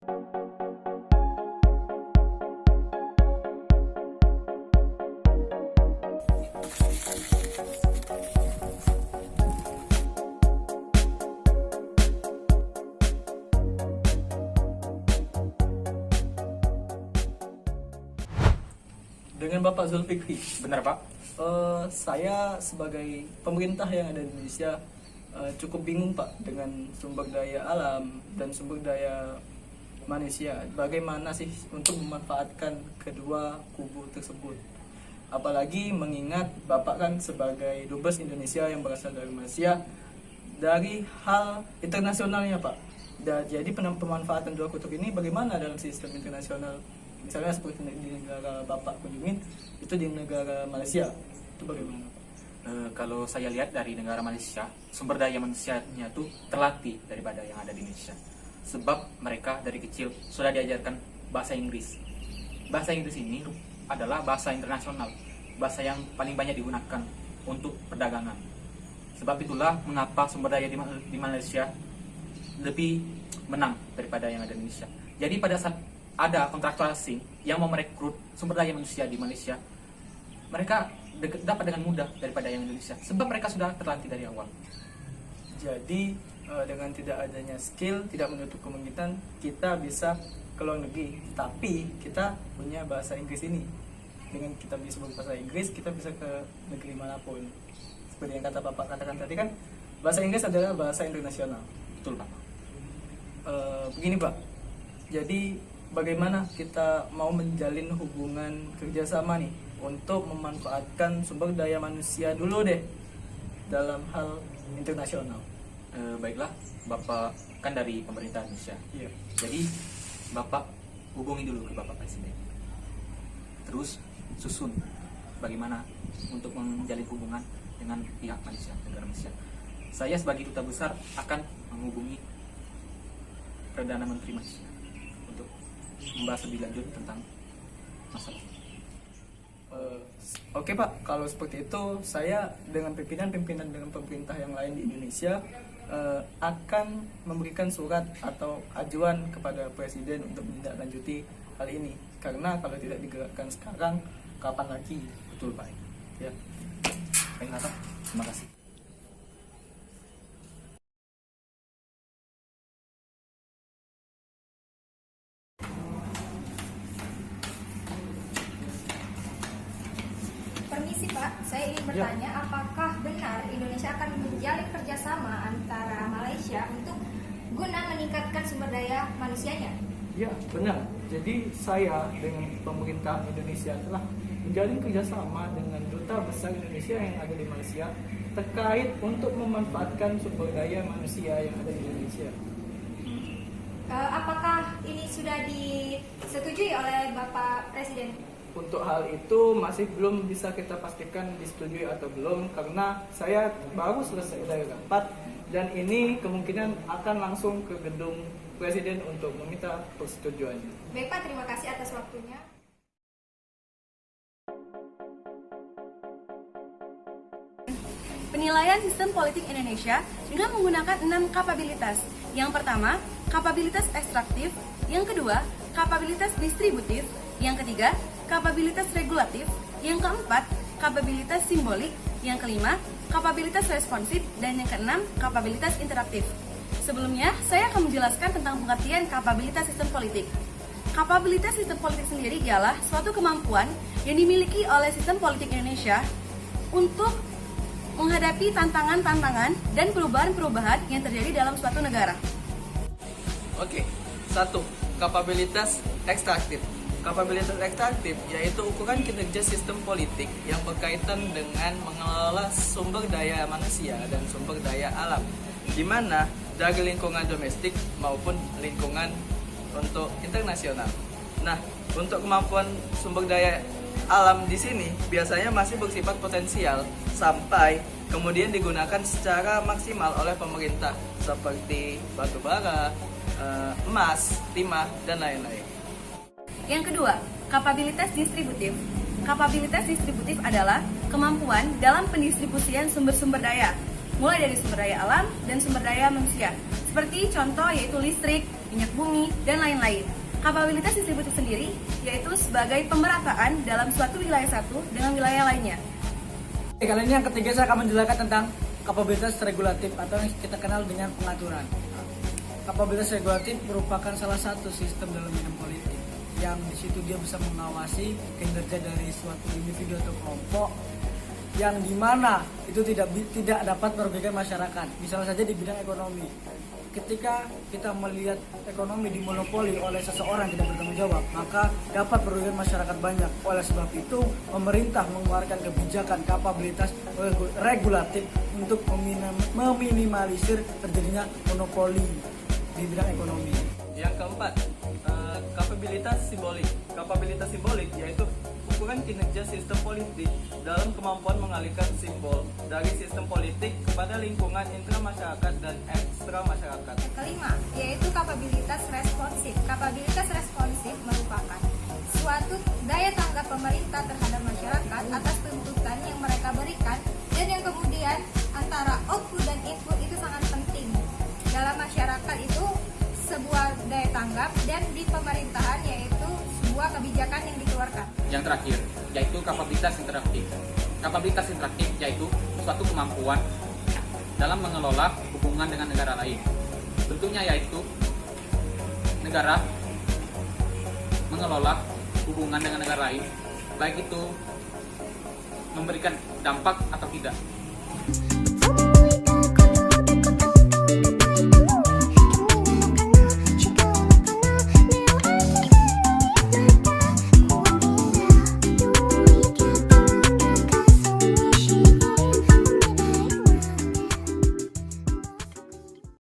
Dengan Bapak Zulfikri. Benar, Pak? Saya sebagai pemerintah yang ada di Indonesia cukup bingung, Pak, dengan sumber daya alam dan sumber daya manusia. Bagaimana sih untuk memanfaatkan kedua kubu tersebut? Apalagi mengingat Bapak kan sebagai dubes Indonesia yang berasal dari Malaysia, dari hal internasionalnya, Pak. Jadi pemanfaatan dua kutub ini bagaimana dalam sistem internasional? Misalnya seperti di negara Bapak kunjungin, itu di negara Malaysia, itu bagaimana? Kalau saya lihat dari negara Malaysia, sumber daya manusianya itu terlatih daripada yang ada di Indonesia. Sebab mereka dari kecil sudah diajarkan bahasa Inggris. Bahasa Inggris ini adalah bahasa internasional, bahasa yang paling banyak digunakan untuk perdagangan. Sebab itulah mengapa sumber daya di Malaysia lebih menang daripada yang ada di Indonesia. Jadi pada saat ada kontraktor asing yang mau merekrut sumber daya manusia di Malaysia, mereka dapat dengan mudah daripada yang Indonesia, sebab mereka sudah terlatih dari awal. Jadi dengan tidak adanya skill, tidak menutup kemungkinan kita bisa ke luar negeri, tapi kita punya bahasa Inggris ini. Dengan kita bisa berbahasa Inggris, kita bisa ke negeri manapun. Seperti yang kata Bapak katakan tadi kan, bahasa Inggris adalah bahasa internasional. Betul, Pak. Begini, Pak, jadi bagaimana kita mau menjalin hubungan kerjasama nih untuk memanfaatkan sumber daya manusia dulu deh dalam hal internasional? Baiklah, Bapak kan dari pemerintah Indonesia. Iya. Jadi Bapak hubungi dulu ke Bapak Presiden. Terus susun bagaimana untuk menjalin hubungan dengan pihak Malaysia, negara Malaysia. Saya sebagai duta besar akan menghubungi Perdana Menteri Malaysia untuk membahas lebih lanjut tentang masalah. Oke, Pak, kalau seperti itu saya dengan pimpinan dengan pemerintah yang lain di Indonesia akan memberikan surat atau ajuan kepada Presiden untuk menindaklanjuti hal ini, karena kalau tidak digerakkan sekarang, kapan lagi? Betul, Pak. Ya. Baiklah, Pak. Terima kasih. Permisi, Pak, saya ingin bertanya, apakah benar Indonesia akan menjalin kerjasama antara Malaysia untuk guna meningkatkan sumber daya manusianya? Ya, benar. Jadi saya dengan pemerintah Indonesia telah menjalin kerjasama dengan Duta Besar Indonesia yang ada di Malaysia terkait untuk memanfaatkan sumber daya manusia yang ada di Indonesia. Apakah ini sudah disetujui oleh Bapak Presiden? Untuk hal itu masih belum bisa kita pastikan disetujui atau belum, karena saya baru selesai dari rapat dan ini kemungkinan akan langsung ke gedung Presiden untuk meminta persetujuannya. Baik, Pak, terima kasih atas waktunya. Penilaian sistem politik Indonesia dengan menggunakan 6 kapabilitas. Yang pertama, kapabilitas ekstraktif. Yang kedua, kapabilitas distributif. Yang ketiga, kapabilitas regulatif. Yang keempat, kapabilitas simbolik. Yang kelima, kapabilitas responsif. Dan yang keenam, kapabilitas interaktif. Sebelumnya, saya akan menjelaskan tentang pengertian kapabilitas sistem politik. Kapabilitas sistem politik sendiri ialah suatu kemampuan yang dimiliki oleh sistem politik Indonesia untuk menghadapi tantangan-tantangan dan perubahan-perubahan yang terjadi dalam suatu negara. Oke, 1. Kapabilitas ekstraktif. Kapabilitas ekstraktif yaitu ukuran kinerja sistem politik yang berkaitan dengan mengelola sumber daya manusia dan sumber daya alam, di mana dari lingkungan domestik maupun lingkungan untuk internasional. Nah, untuk kemampuan sumber daya alam di sini biasanya masih bersifat potensial sampai kemudian digunakan secara maksimal oleh pemerintah seperti batu bara, emas, timah, dan lain-lain. Yang kedua, kapabilitas distributif. Kapabilitas distributif adalah kemampuan dalam pendistribusian sumber-sumber daya. mulai dari sumber daya alam dan sumber daya manusia, seperti contoh yaitu listrik, minyak bumi, dan lain-lain. Kapabilitas distributif sendiri yaitu sebagai pemerataan dalam suatu wilayah satu dengan wilayah lainnya. Kali ini yang ketiga saya akan menjelaskan tentang kapabilitas regulatif atau yang kita kenal dengan pengaturan. Kapabilitas regulatif merupakan salah satu sistem dalam bidang politik yang di situ dia bisa mengawasi kinerja dari suatu individu atau kelompok yang dimana itu tidak dapat merugikan masyarakat. Misalnya saja di bidang ekonomi. Ketika kita melihat ekonomi dimonopoli oleh seseorang yang tidak bertanggung jawab, maka dapat merugikan masyarakat banyak. Oleh sebab itu, pemerintah mengeluarkan kebijakan kapabilitas regulatif untuk meminimalisir terjadinya monopoli di bidang ekonomi. Yang keempat, kapabilitas simbolik. Kapabilitas simbolik yaitu ukuran kinerja sistem politik dalam kemampuan mengalihkan simbol dari sistem politik kepada lingkungan intra masyarakat dan ekstra masyarakat. Yang kelima, yaitu kapabilitas responsif. Kapabilitas responsif merupakan suatu daya tanggap pemerintah terhadap masyarakat atas tuntutan yang mereka berikan, dan yang kemudian antara output dan input itu sangat penting. Dalam masyarakat itu sebuah daya tanggap, dan di pemerintahan yaitu sebuah kebijakan yang dikeluarkan. Yang terakhir, yaitu kapabilitas interaktif. Kapabilitas interaktif yaitu suatu kemampuan dalam mengelola hubungan dengan negara lain. Bentuknya yaitu negara mengelola hubungan dengan negara lain, baik itu memberikan dampak atau tidak.